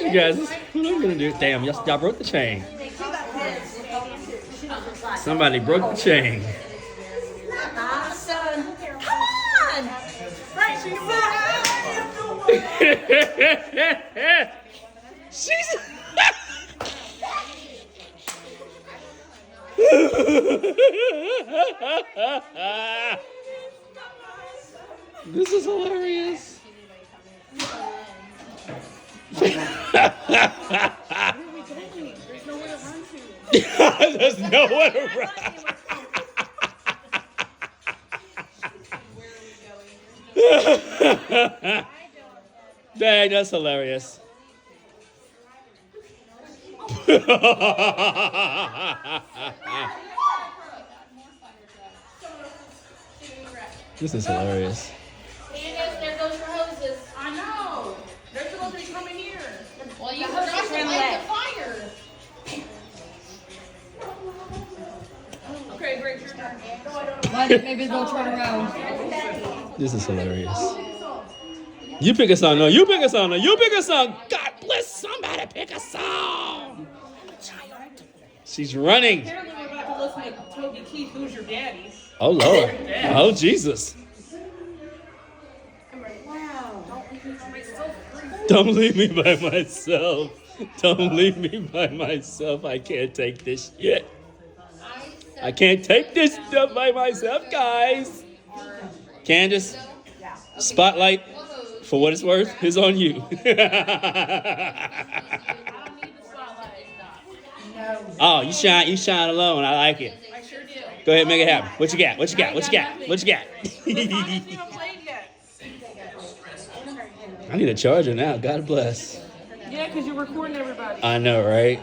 you guys. What I'm gonna do? Damn, y'all broke the chain. Somebody broke the chain. Son, come on! Right, She's. This is hilarious. There's nowhere to run. Dang, that's hilarious. This is hilarious. Candace, there goes your hoses. I know. They're supposed to be coming here. Well, you forgot to light the fire. Okay, great. Your turn. Maybe they'll turn around. This is hilarious. You pick a song. No, you pick a song. No, you pick a song. God bless somebody. Pick a song. She's running. Apparently, we're about to listen to Toby Keith, Who's Your Daddy? Oh Lord. Oh Jesus. Don't leave me by myself. Don't leave me by myself. I can't take this shit. I can't take this stuff by myself, guys. Candace, spotlight, for what it's worth, is on you. Oh, you shine alone. I like it. I sure do. Go ahead, make it happen. What you got? What you got? What you got? What you got? It's not even played yet. I need a charger now. God bless. Yeah, because you're recording everybody. I know, right?